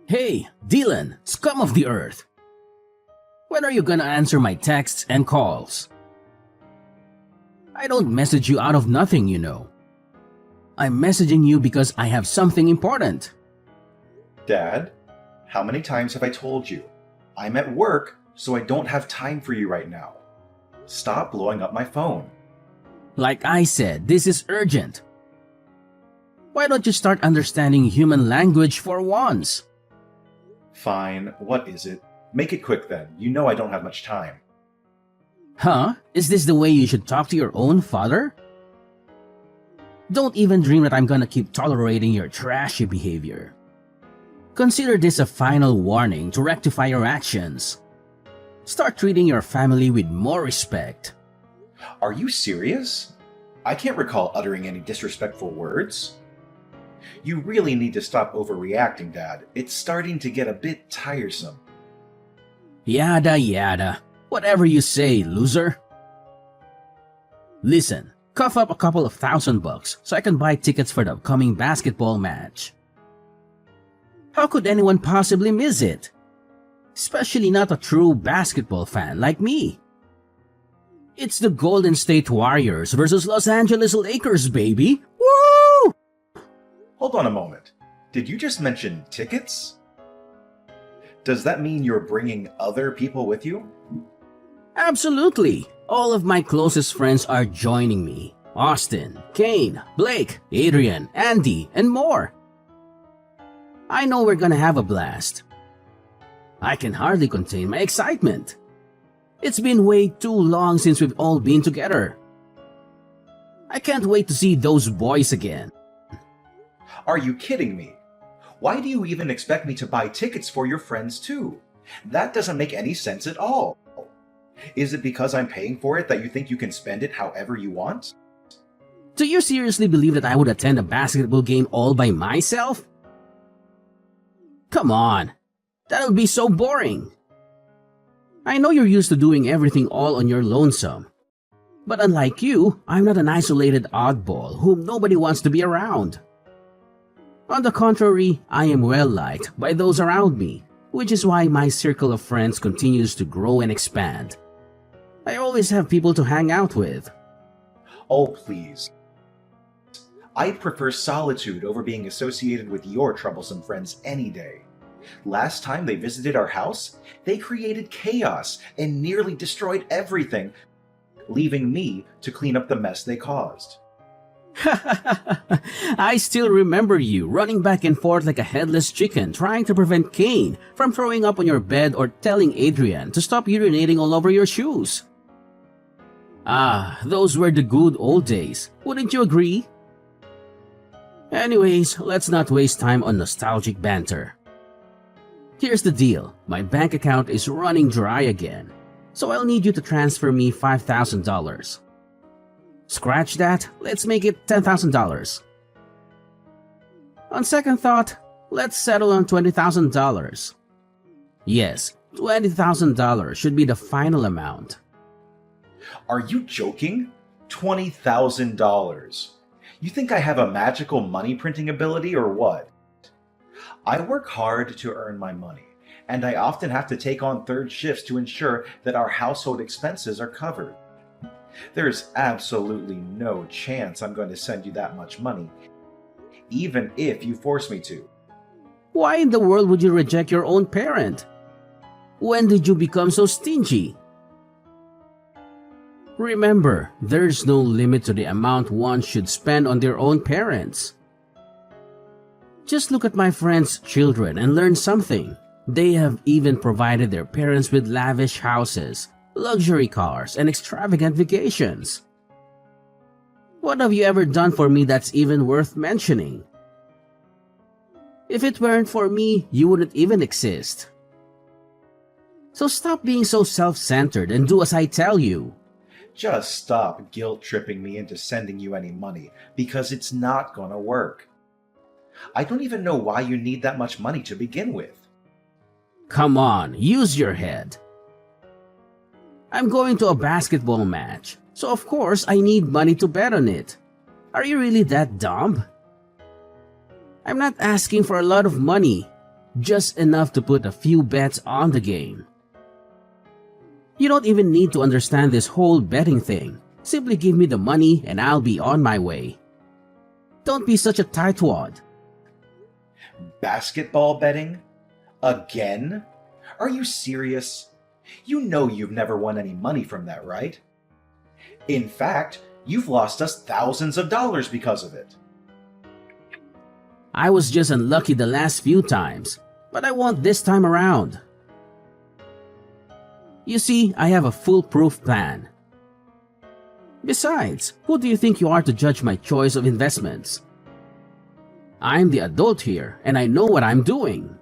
Hey, Dylan, scum of the earth. When are you gonna answer my texts and calls? I don't message you out of nothing, you know. I'm messaging you because I have something important. Dad, how many times have I told you? I'm at work, so I don't have time for you right now. Stop blowing up my phone. Like I said, this is urgent. Why don't you start understanding human language for once? Fine, what is it? Make it quick then. You know I don't have much time. Huh? Is this the way you should talk to your own father? Don't even dream that I'm gonna keep tolerating your trashy behavior. Consider this a final warning to rectify your actions. Start treating your family with more respect. Are you serious? I can't recall uttering any disrespectful words. You really need to stop overreacting, Dad. It's starting to get a bit tiresome. Yada yada. Whatever you say, loser. Listen, cough up a couple of $1,000 so I can buy tickets for the upcoming basketball match. How could anyone possibly miss it? Especially not a true basketball fan like me. It's the Golden State Warriors versus Los Angeles Lakers, baby! Woo! Hold on a moment. Did you just mention tickets? Does that mean you're bringing other people with you? Absolutely. All of my closest friends are joining me. Austin, Kane, Blake, Adrian, Andy, and more. I know we're gonna have a blast. I can hardly contain my excitement. It's been way too long since we've all been together. I can't wait to see those boys again. Are you kidding me? Why do you even expect me to buy tickets for your friends too? That doesn't make any sense at all. Is it because I'm paying for it that you think you can spend it however you want? Do you seriously believe that I would attend a basketball game all by myself? Come on, that'll be so boring. I know you're used to doing everything all on your lonesome. But unlike you, I'm not an isolated oddball whom nobody wants to be around. On the contrary, I am well liked by those around me, which is why my circle of friends continues to grow and expand. I always have people to hang out with. Oh, please. I'd prefer solitude over being associated with your troublesome friends any day. Last time they visited our house, they created chaos and nearly destroyed everything, leaving me to clean up the mess they caused. I still remember you running back and forth like a headless chicken trying to prevent Kane from throwing up on your bed or telling Adrian to stop urinating all over your shoes. Ah, those were the good old days, wouldn't you agree? Anyways, let's not waste time on nostalgic banter. Here's the deal, my bank account is running dry again, so I'll need you to transfer me $5,000. Scratch that, let's make it $10,000. On second thought, let's settle on $20,000. Yes, $20,000 should be the final amount. Are you joking? $20,000. You think I have a magical money printing ability or what? I work hard to earn my money, and I often have to take on third shifts to ensure that our household expenses are covered. There's absolutely no chance I'm going to send you that much money, even if you force me to. Why in the world would you reject your own parent? When did you become so stingy? Remember, there's no limit to the amount one should spend on their own parents. Just look at my friends' children and learn something. They have even provided their parents with lavish houses, luxury cars, and extravagant vacations. What have you ever done for me that's even worth mentioning? If it weren't for me, you wouldn't even exist. So stop being so self-centered and do as I tell you. Just stop guilt-tripping me into sending you any money, because it's not gonna work. I don't even know why you need that much money to begin with. Come on, use your head. I'm going to a basketball match, so of course I need money to bet on it. Are you really that dumb? I'm not asking for a lot of money, just enough to put a few bets on the game. You don't even need to understand this whole betting thing. Simply give me the money and I'll be on my way. Don't be such a tightwad. Basketball betting? Again? Are you serious? You know you've never won any money from that, right? In fact, you've lost us thousands of dollars because of it. I was just unlucky the last few times, but I won this time around. You see, I have a foolproof plan. Besides, who do you think you are to judge my choice of investments? I'm the adult here, and I know what I'm doing.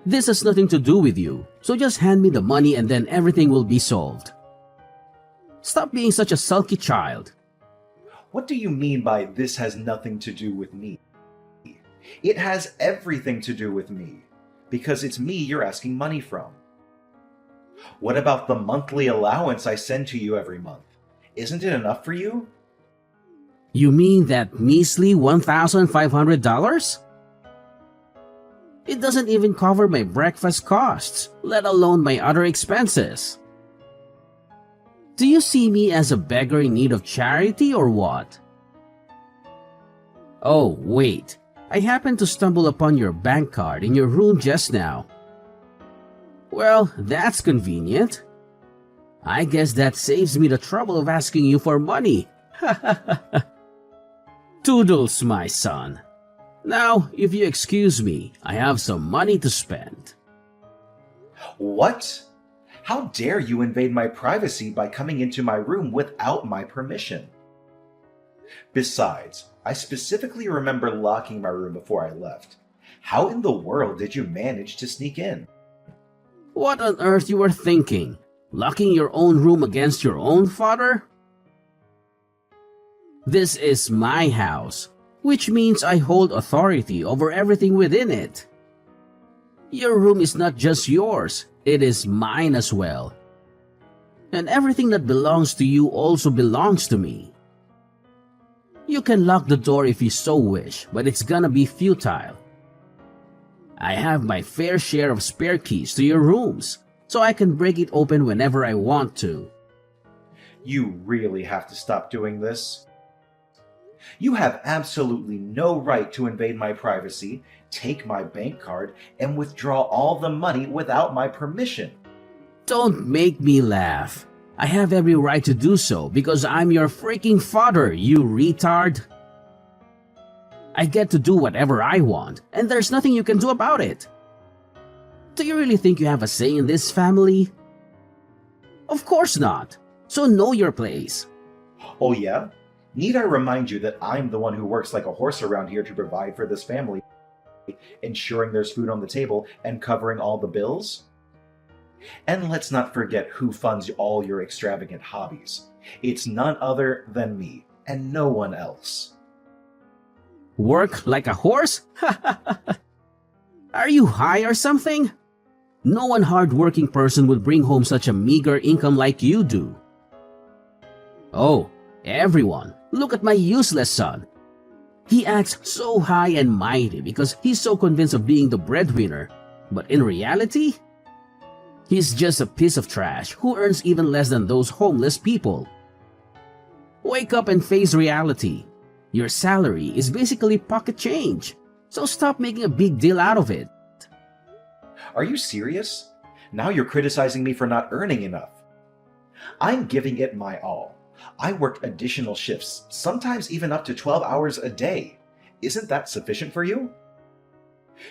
This has nothing to do with you, so just hand me the money and then everything will be solved. Stop being such a sulky child. What do you mean by this has nothing to do with me? It has everything to do with me, because it's me you're asking money from. What about the monthly allowance I send to you every month? Isn't it enough for you? You mean that measly $1,500? It doesn't even cover my breakfast costs, let alone my other expenses. Do you see me as a beggar in need of charity or what? Oh, wait. I happened to stumble upon your bank card in your room just now. Well, that's convenient. I guess that saves me the trouble of asking you for money. Toodles, my son. Now, if you excuse me, I have some money to spend. What? How dare you invade my privacy by coming into my room without my permission? Besides, I specifically remember locking my room before I left. How in the world did you manage to sneak in? What on earth you were thinking? Locking your own room against your own father? This is my house, which means I hold authority over everything within it. Your room is not just yours, it is mine as well. And everything that belongs to you also belongs to me. You can lock the door if you so wish, but it's gonna be futile. I have my fair share of spare keys to your rooms, so I can break it open whenever I want to. You really have to stop doing this. You have absolutely no right to invade my privacy, take my bank card, and withdraw all the money without my permission. Don't make me laugh. I have every right to do so because I'm your freaking father, you retard. I get to do whatever I want, and there's nothing you can do about it. Do you really think you have a say in this family? Of course not. So know your place. Oh yeah? Need I remind you that I'm the one who works like a horse around here to provide for this family, ensuring there's food on the table and covering all the bills? And let's not forget who funds all your extravagant hobbies. It's none other than me, and no one else. Work like a horse? Are you high or something? No one hard-working person would bring home such a meager income like you do. Oh, everyone, look at my useless son. He acts so high and mighty because he's so convinced of being the breadwinner, but in reality, he's just a piece of trash who earns even less than those homeless people. Wake up and face reality. Your salary is basically pocket change, so stop making a big deal out of it. Are you serious? Now you're criticizing me for not earning enough. I'm giving it my all. I worked additional shifts, sometimes even up to 12 hours a day. Isn't that sufficient for you?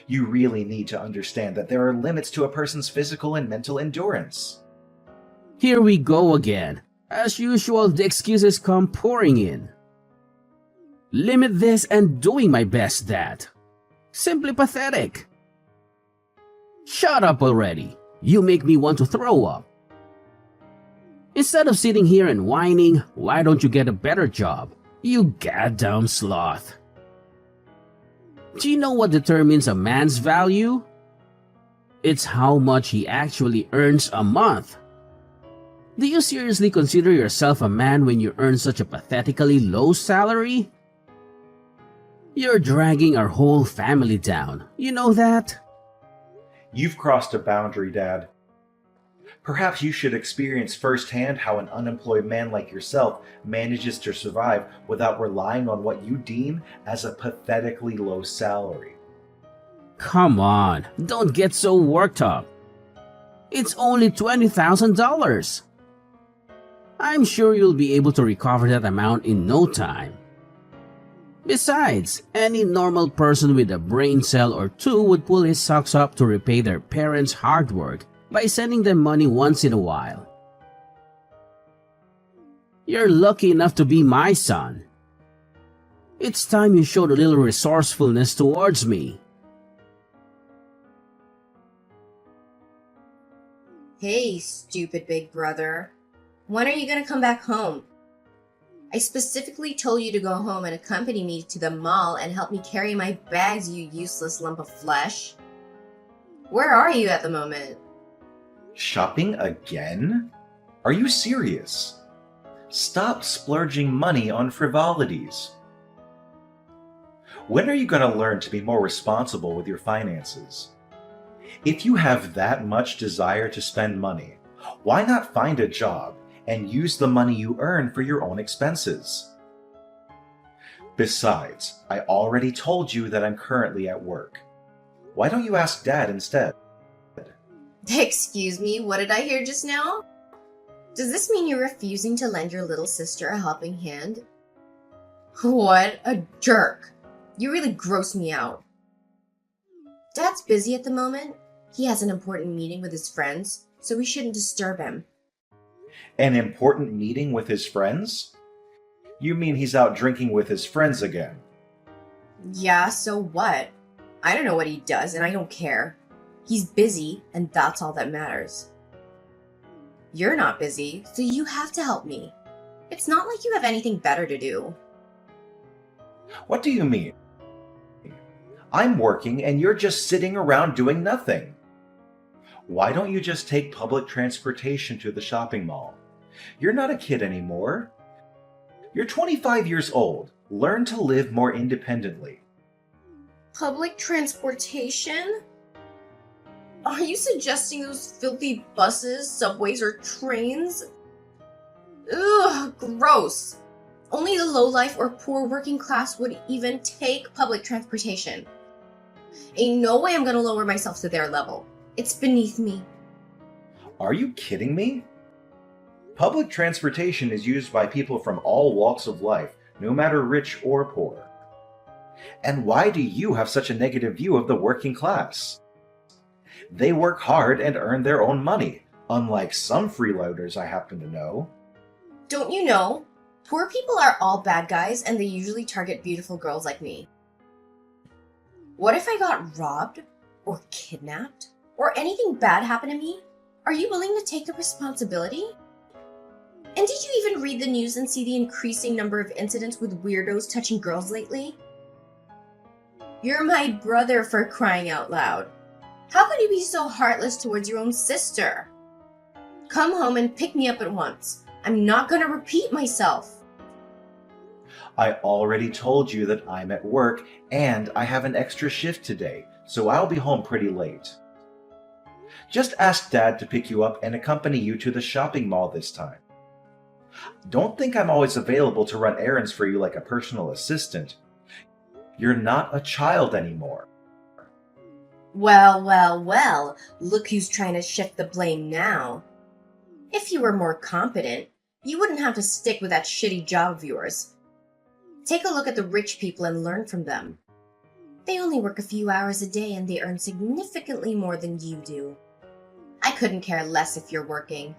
You really need to understand that there are limits to a person's physical and mental endurance. Here we go again. As usual, the excuses come pouring in. Limit this and doing my best, Dad. Simply pathetic. Shut up already. You make me want to throw up. Instead of sitting here and whining, why don't you get a better job? You goddamn sloth. Do you know what determines a man's value? It's how much he actually earns a month. Do you seriously consider yourself a man when you earn such a pathetically low salary? You're dragging our whole family down. You know that? You've crossed a boundary, Dad. Perhaps you should experience firsthand how an unemployed man like yourself manages to survive without relying on what you deem as a pathetically low salary. Come on, don't get so worked up. It's only $20,000. I'm sure you'll be able to recover that amount in no time. Besides, any normal person with a brain cell or two would pull his socks up to repay their parents' hard work by sending them money once in a while. You're lucky enough to be my son. It's time you showed a little resourcefulness towards me. Hey, stupid big brother. When are you gonna come back home? I specifically told you to go home and accompany me to the mall and help me carry my bags, you useless lump of flesh. Where are you at the moment? Shopping again? Are you serious? Stop splurging money on frivolities. When are you going to learn to be more responsible with your finances? If you have that much desire to spend money, why not find a job and use the money you earn for your own expenses? Besides, I already told you that I'm currently at work. Why don't you ask Dad instead? Excuse me, what did I hear just now? Does this mean you're refusing to lend your little sister a helping hand? What a jerk. You really gross me out. Dad's busy at the moment. He has an important meeting with his friends, so we shouldn't disturb him. An important meeting with his friends? You mean he's out drinking with his friends again? Yeah, so what? I don't know what he does, and I don't care. He's busy, and that's all that matters. You're not busy, so you have to help me. It's not like you have anything better to do. What do you mean? I'm working and you're just sitting around doing nothing. Why don't you just take public transportation to the shopping mall? You're not a kid anymore. You're 25 years old. Learn to live more independently. Public transportation? Are you suggesting those filthy buses, subways, or trains? Ugh, gross. Only the lowlife or poor working class would even take public transportation. Ain't no way I'm gonna lower myself to their level. It's beneath me. Are you kidding me? Public transportation is used by people from all walks of life, no matter rich or poor. And why do you have such a negative view of the working class? They work hard and earn their own money, unlike some freeloaders I happen to know. Don't you know? Poor people are all bad guys and they usually target beautiful girls like me. What if I got robbed? Or kidnapped? Or anything bad happened to me? Are you willing to take the responsibility? And did you even read the news and see the increasing number of incidents with weirdos touching girls lately? You're my brother, for crying out loud. How could you be so heartless towards your own sister? Come home and pick me up at once. I'm not gonna repeat myself. I already told you that I'm at work and I have an extra shift today, so I'll be home pretty late. Just ask Dad to pick you up and accompany you to the shopping mall this time. Don't think I'm always available to run errands for you like a personal assistant. You're not a child anymore. Well, well, well, look who's trying to shift the blame now. If you were more competent, you wouldn't have to stick with that shitty job of yours. Take a look at the rich people and learn from them. They only work a few hours a day and they earn significantly more than you do. I couldn't care less if you're working.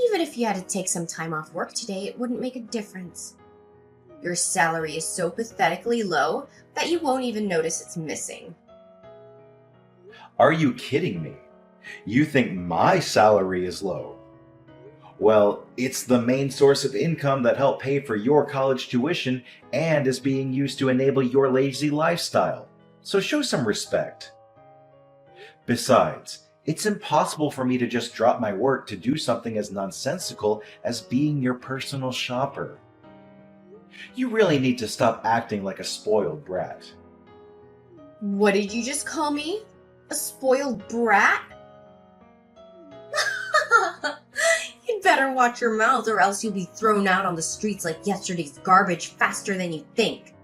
Even if you had to take some time off work today, it wouldn't make a difference. Your salary is so pathetically low that you won't even notice it's missing. Are you kidding me? You think my salary is low? Well, it's the main source of income that helped pay for your college tuition and is being used to enable your lazy lifestyle. So show some respect. Besides, it's impossible for me to just drop my work to do something as nonsensical as being your personal shopper. You really need to stop acting like a spoiled brat. What did you just call me? A spoiled brat? You'd better watch your mouth or else you'll be thrown out on the streets like yesterday's garbage faster than you think.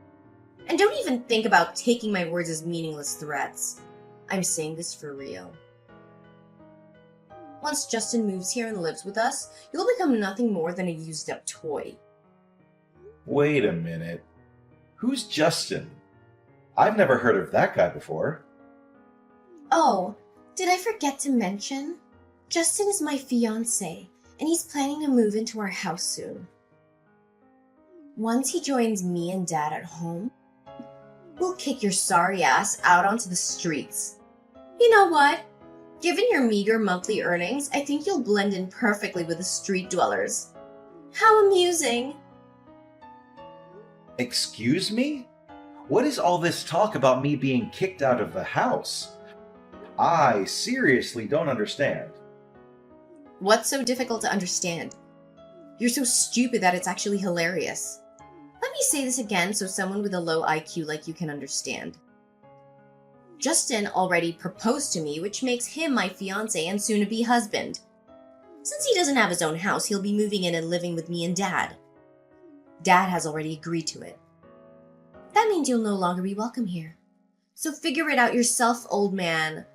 And don't even think about taking my words as meaningless threats. I'm saying this for real. Once Justin moves here and lives with us, you'll become nothing more than a used-up toy. Wait a minute. Who's Justin? I've never heard of that guy before. Oh, did I forget to mention? Justin is my fiancé, and he's planning to move into our house soon. Once he joins me and Dad at home, we'll kick your sorry ass out onto the streets. You know what? Given your meager monthly earnings, I think you'll blend in perfectly with the street dwellers. How amusing! Excuse me? What is all this talk about me being kicked out of the house? I seriously don't understand. What's so difficult to understand? You're so stupid that it's actually hilarious. Let me say this again so someone with a low IQ like you can understand. Justin already proposed to me, which makes him my fiancé and soon-to-be husband. Since he doesn't have his own house, he'll be moving in and living with me and Dad. Dad has already agreed to it. That means you'll no longer be welcome here. So figure it out yourself, old man.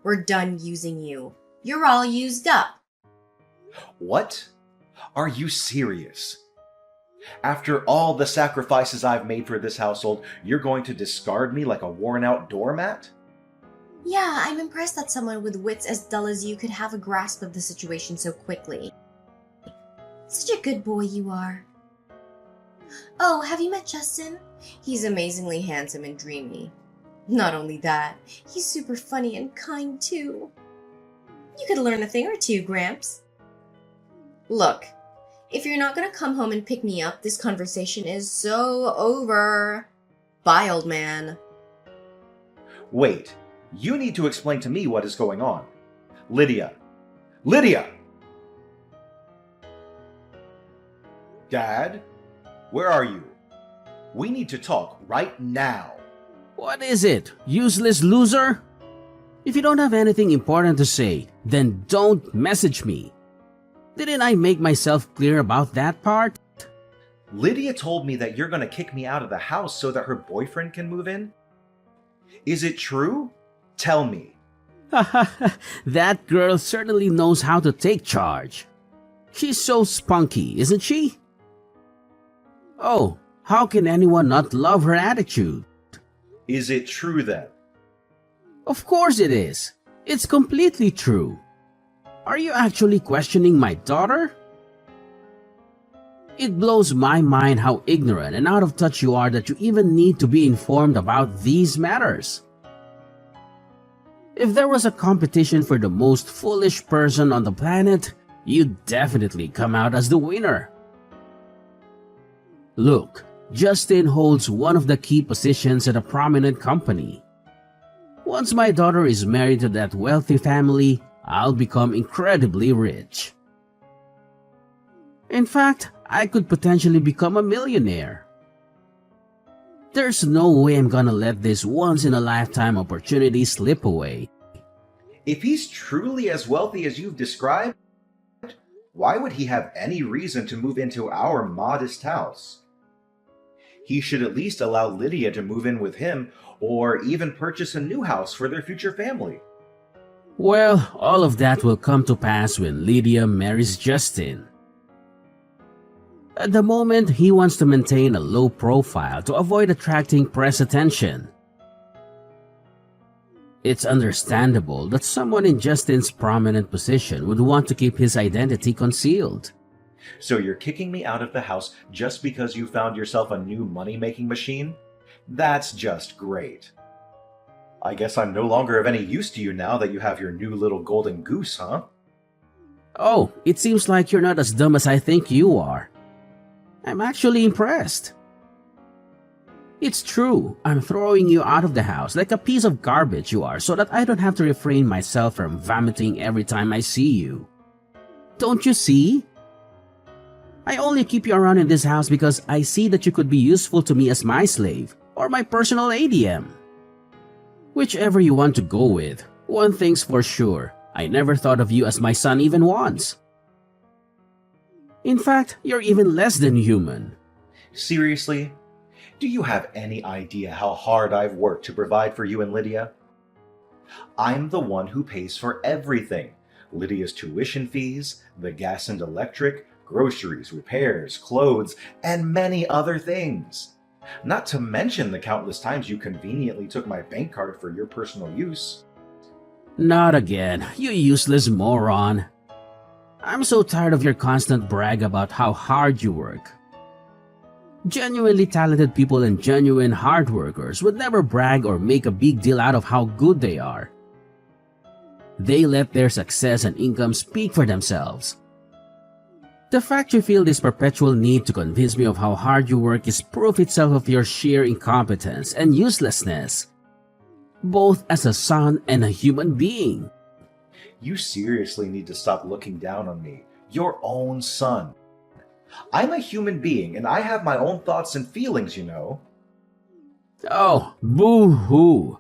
We're done using you. You're all used up. What? Are you serious? After all the sacrifices I've made for this household, you're going to discard me like a worn-out doormat? Yeah, I'm impressed that someone with wits as dull as you could have a grasp of the situation so quickly. Such a good boy you are. Oh, have you met Justin? He's amazingly handsome and dreamy. Not only that, he's super funny and kind too. You could learn a thing or two, Gramps. Look, if you're not gonna come home and pick me up, this conversation is so over. Bye, old man. Wait, you need to explain to me what is going on. Lydia! Lydia! Dad? Where are you? We need to talk right now. What is it, useless loser? If you don't have anything important to say, then don't message me. Didn't I make myself clear about that part? Lydia told me that you're going to kick me out of the house so that her boyfriend can move in. Is it true? Tell me. That girl certainly knows how to take charge. She's so spunky, isn't she? Oh, how can anyone not love her attitude? Is it true then? Of course it is. It's completely true. Are you actually questioning my daughter? It blows my mind how ignorant and out of touch you are that you even need to be informed about these matters. If there was a competition for the most foolish person on the planet, you'd definitely come out as the winner. Look, Justin holds one of the key positions at a prominent company. Once my daughter is married to that wealthy family, I'll become incredibly rich. In fact, I could potentially become a millionaire. There's no way I'm gonna let this once-in-a-lifetime opportunity slip away. If he's truly as wealthy as you've described, why would he have any reason to move into our modest house? He should at least allow Lydia to move in with him or even purchase a new house for their future family. Well, all of that will come to pass when Lydia marries Justin. At the moment, he wants to maintain a low profile to avoid attracting press attention. It's understandable that someone in Justin's prominent position would want to keep his identity concealed. So you're kicking me out of the house just because you found yourself a new money-making machine? That's just great. I guess I'm no longer of any use to you now that you have your new little golden goose, huh? Oh, it seems like you're not as dumb as I think you are. I'm actually impressed. It's true, I'm throwing you out of the house like a piece of garbage you are so that I don't have to refrain myself from vomiting every time I see you. Don't you see? I only keep you around in this house because I see that you could be useful to me as my slave or my personal ADM. Whichever you want to go with, one thing's for sure, I never thought of you as my son even once. In fact, you're even less than human. Seriously? Do you have any idea how hard I've worked to provide for you and Lydia? I'm the one who pays for everything. Lydia's tuition fees, the gas and electric, groceries, repairs, clothes, and many other things. Not to mention the countless times you conveniently took my bank card for your personal use. Not again, you useless moron. I'm so tired of your constant brag about how hard you work. Genuinely talented people and genuine hard workers would never brag or make a big deal out of how good they are. They let their success and income speak for themselves. The fact you feel this perpetual need to convince me of how hard you work is proof itself of your sheer incompetence and uselessness, both as a son and a human being. You seriously need to stop looking down on me, your own son. I'm a human being and I have my own thoughts and feelings, you know. Oh, boo-hoo.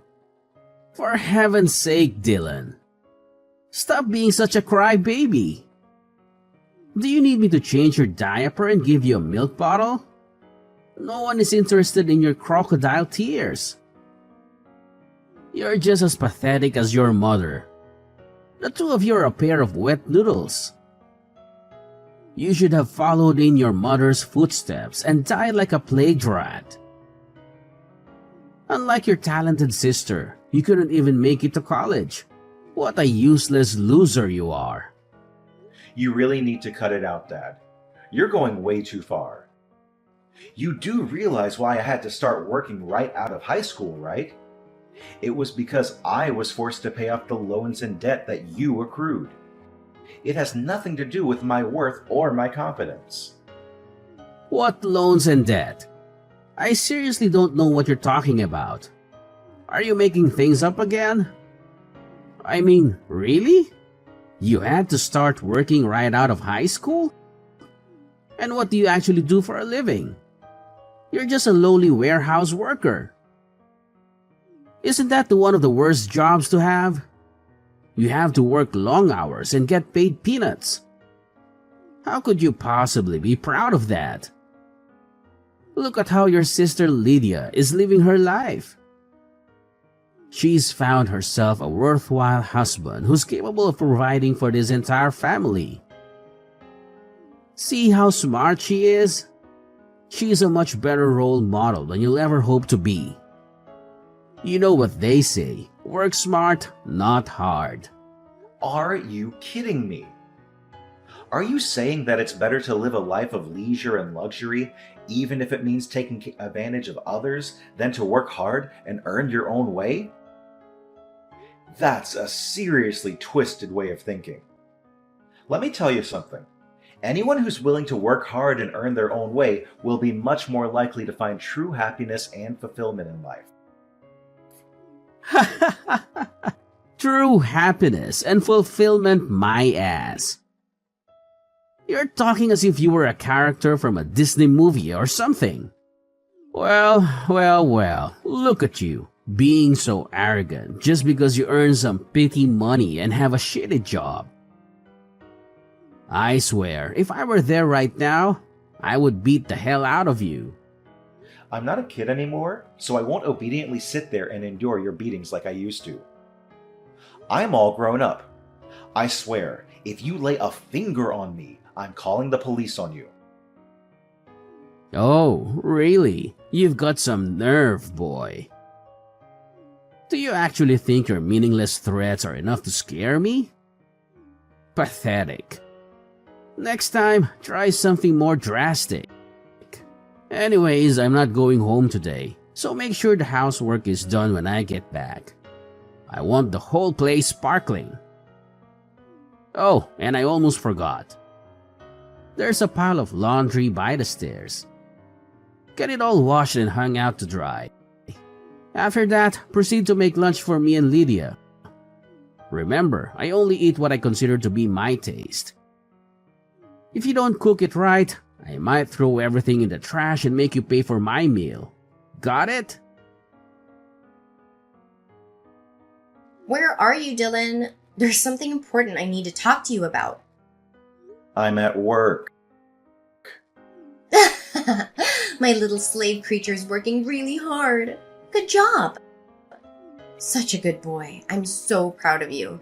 For heaven's sake, Dylan. Stop being such a crybaby. Do you need me to change your diaper and give you a milk bottle? No one is interested in your crocodile tears. You're just as pathetic as your mother. The two of you are a pair of wet noodles. You should have followed in your mother's footsteps and died like a plague rat. Unlike your talented sister, you couldn't even make it to college. What a useless loser you are. You really need to cut it out, Dad. You're going way too far. You do realize why I had to start working right out of high school, right? It was because I was forced to pay off the loans and debt that you accrued. It has nothing to do with my worth or my competence. What loans and debt? I seriously don't know what you're talking about. Are you making things up again? I mean, really? You had to start working right out of high school? And what do you actually do for a living? You're just a lowly warehouse worker. Isn't that one of the worst jobs to have? You have to work long hours and get paid peanuts. How could you possibly be proud of that? Look at how your sister Lydia is living her life. She's found herself a worthwhile husband who's capable of providing for this entire family. See how smart she is? She's a much better role model than you'll ever hope to be. You know what they say, work smart, not hard. Are you kidding me? Are you saying that it's better to live a life of leisure and luxury, even if it means taking advantage of others, than to work hard and earn your own way? That's a seriously twisted way of thinking. Let me tell you something. Anyone who's willing to work hard and earn their own way will be much more likely to find true happiness and fulfillment in life. True happiness and fulfillment, my ass. You're talking as if you were a character from a Disney movie or something. Well, look at you, being so arrogant just because you earn some petty money and have a shitty job. I swear, if I were there right now, I would beat the hell out of you. I'm not a kid anymore, so I won't obediently sit there and endure your beatings like I used to. I'm all grown up. I swear, if you lay a finger on me, I'm calling the police on you. Oh, really? You've got some nerve, boy. Do you actually think your meaningless threats are enough to scare me? Pathetic. Next time, try something more drastic. Anyways, I'm not going home today, so make sure the housework is done when I get back. I want the whole place sparkling. Oh, and I almost forgot. There's a pile of laundry by the stairs. Get it all washed and hung out to dry. After that, proceed to make lunch for me and Lydia. Remember, I only eat what I consider to be my taste. If you don't cook it right, I might throw everything in the trash and make you pay for my meal. Got it? Where are you, Dylan? There's something important I need to talk to you about. I'm at work. My little slave creature's working really hard. Good job. Such a good boy. I'm so proud of you.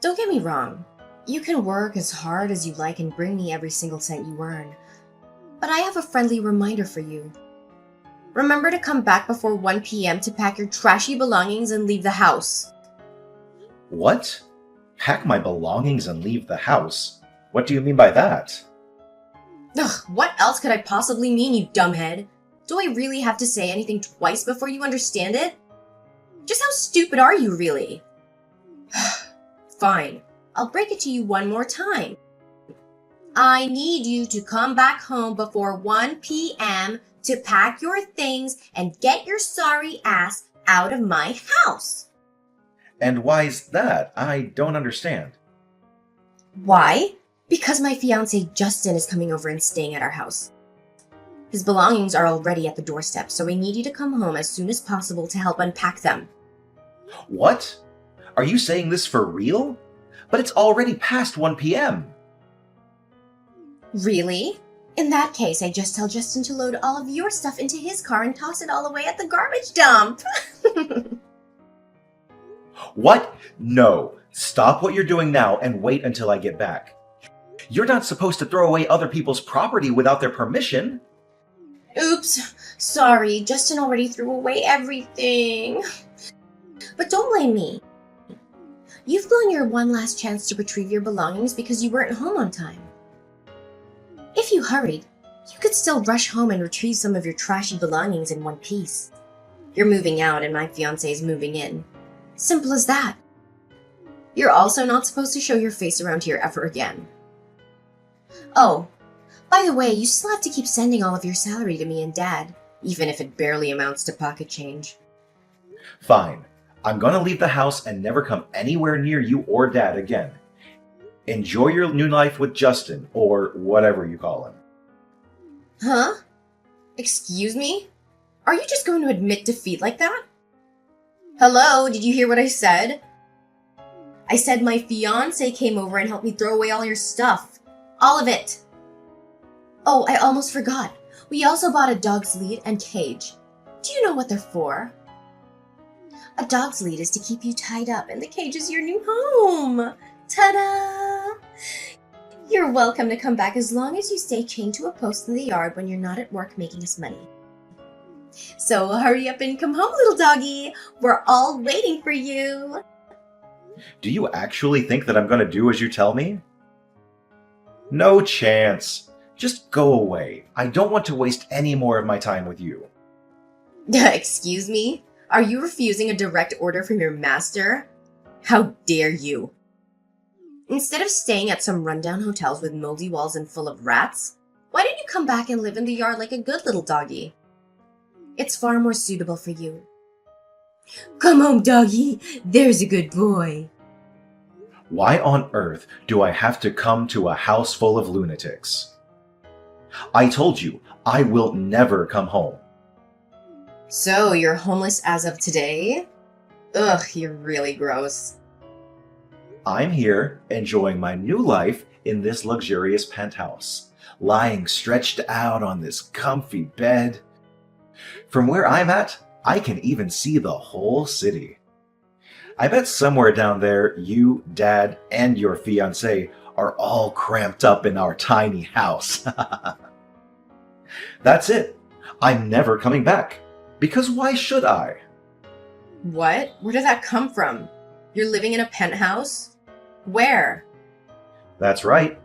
Don't get me wrong. You can work as hard as you like and bring me every single cent you earn. But I have a friendly reminder for you. Remember to come back before 1 p.m. to pack your trashy belongings and leave the house. What? Pack my belongings and leave the house? What do you mean by that? Ugh, what else could I possibly mean, you dumbhead? Do I really have to say anything twice before you understand it? Just how stupid are you, really? Fine, I'll break it to you one more time. I need you to come back home before 1 p.m. to pack your things and get your sorry ass out of my house. And why's that? I don't understand. Why? Because my fiancé Justin is coming over and staying at our house. His belongings are already at the doorstep, so I need you to come home as soon as possible to help unpack them. What? Are you saying this for real? But it's already past 1 p.m. Really? In that case, I just tell Justin to load all of your stuff into his car and toss it all away at the garbage dump. What? No. Stop what you're doing now and wait until I get back. You're not supposed to throw away other people's property without their permission. Oops. Sorry, Justin already threw away everything. But don't blame me. You've blown your one last chance to retrieve your belongings because you weren't home on time. If you hurried, you could still rush home and retrieve some of your trashy belongings in one piece. You're moving out and my fiancé is moving in. Simple as that. You're also not supposed to show your face around here ever again. Oh, by the way, you still have to keep sending all of your salary to me and Dad, even if it barely amounts to pocket change. Fine. I'm gonna leave the house and never come anywhere near you or Dad again. Enjoy your new life with Justin, or whatever you call him. Huh? Excuse me? Are you just going to admit defeat like that? Hello, did you hear what I said? I said my fiancé came over and helped me throw away all your stuff. All of it. Oh, I almost forgot. We also bought a dog's lead and cage. Do you know what they're for? A dog's lead is to keep you tied up, and the cage is your new home. Ta-da! You're welcome to come back as long as you stay chained to a post in the yard when you're not at work making us money. So hurry up and come home, little doggy. We're all waiting for you. Do you actually think that I'm gonna do as you tell me? No chance. Just go away. I don't want to waste any more of my time with you. Excuse me? Are you refusing a direct order from your master? How dare you? Instead of staying at some rundown hotels with moldy walls and full of rats, why don't you come back and live in the yard like a good little doggy? It's far more suitable for you. Come home, doggy. There's a good boy. Why on earth do I have to come to a house full of lunatics? I told you, I will never come home. So, you're homeless as of today? Ugh, you're really gross. I'm here enjoying my new life in this luxurious penthouse, lying stretched out on this comfy bed. From where I'm at, I can even see the whole city. I bet somewhere down there, you, Dad, and your fiancé are all cramped up in our tiny house. That's it. I'm never coming back. Because why should I? What? Where did that come from? You're living in a penthouse? Where? That's right.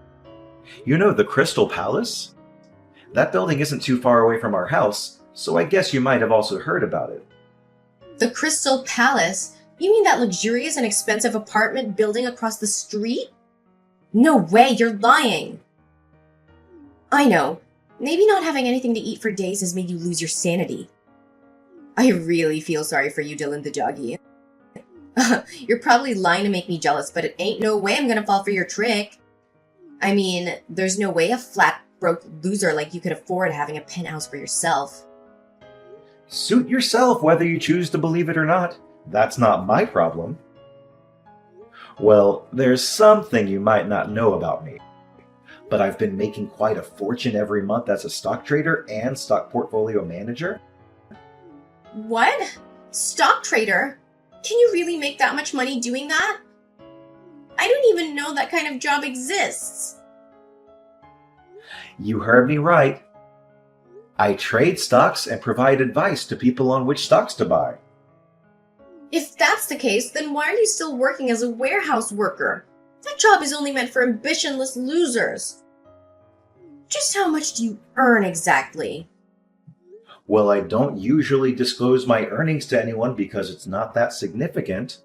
You know the Crystal Palace? That building isn't too far away from our house, so I guess you might have also heard about it. The Crystal Palace? You mean that luxurious and expensive apartment building across the street? No way, you're lying! I know. Maybe not having anything to eat for days has made you lose your sanity. I really feel sorry for you, Dylan the doggy. You're probably lying to make me jealous, but it ain't no way I'm gonna fall for your trick. I mean, there's no way a flat, broke loser like you could afford having a penthouse for yourself. Suit yourself whether you choose to believe it or not. That's not my problem. Well, there's something you might not know about me, but I've been making quite a fortune every month as a stock trader and stock portfolio manager. What? Stock trader? Can you really make that much money doing that? I don't even know that kind of job exists. You heard me right. I trade stocks and provide advice to people on which stocks to buy. If that's the case, then why are you still working as a warehouse worker? That job is only meant for ambitionless losers. Just how much do you earn exactly? Well, I don't usually disclose my earnings to anyone because it's not that significant.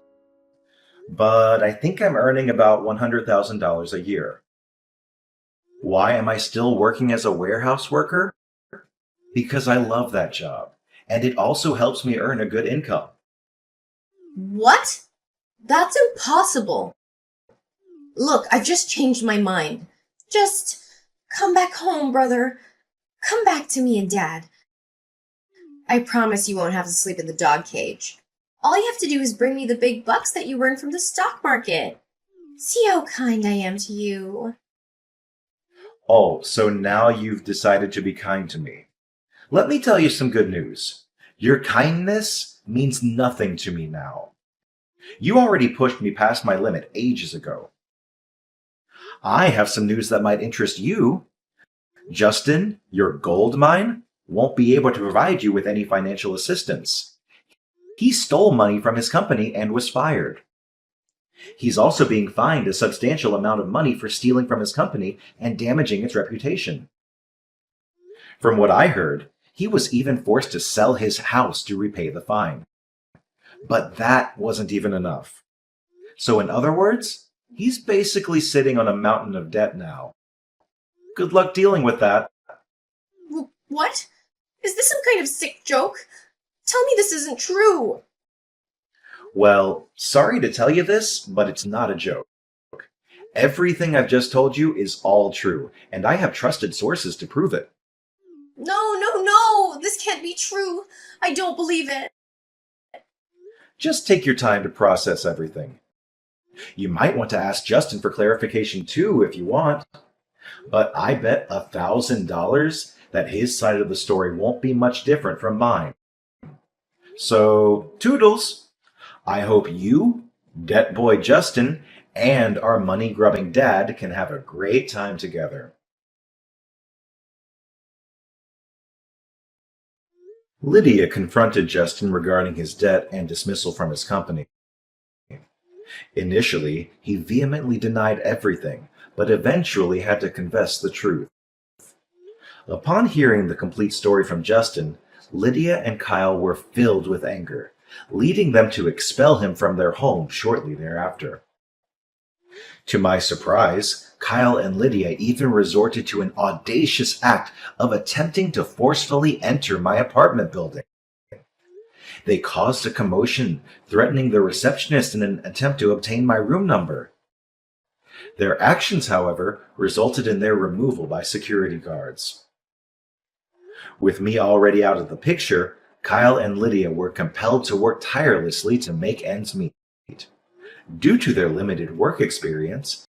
But I think I'm earning about $100,000 a year. Why am I still working as a warehouse worker? Because I love that job, and it also helps me earn a good income. What? That's impossible. Look, I've just changed my mind. Just come back home, brother. Come back to me and Dad. I promise you won't have to sleep in the dog cage. All you have to do is bring me the big bucks that you earned from the stock market. See how kind I am to you. Oh, so now you've decided to be kind to me. Let me tell you some good news. Your kindness means nothing to me now. You already pushed me past my limit ages ago. I have some news that might interest you. Justin, your gold mine, won't be able to provide you with any financial assistance. He stole money from his company and was fired. He's also being fined a substantial amount of money for stealing from his company and damaging its reputation. From what I heard, he was even forced to sell his house to repay the fine. But that wasn't even enough. So in other words, he's basically sitting on a mountain of debt now. Good luck dealing with that. What? Is this some kind of sick joke? Tell me this isn't true. Well, sorry to tell you this, but it's not a joke. Everything I've just told you is all true, and I have trusted sources to prove it. No, this can't be true. I don't believe it. Just take your time to process everything. You might want to ask Justin for clarification too if you want, but I bet $1,000 that his side of the story won't be much different from mine. So, toodles! I hope you, Debt Boy Justin, and our money-grubbing dad can have a great time together. Lydia confronted Justin regarding his debt and dismissal from his company. Initially, he vehemently denied everything, but eventually had to confess the truth. Upon hearing the complete story from Justin, Lydia and Kyle were filled with anger, leading them to expel him from their home shortly thereafter. To my surprise, Kyle and Lydia even resorted to an audacious act of attempting to forcefully enter my apartment building. They caused a commotion, threatening the receptionist in an attempt to obtain my room number. Their actions, however, resulted in their removal by security guards. With me already out of the picture, Kyle and Lydia were compelled to work tirelessly to make ends meet. Due to their limited work experience,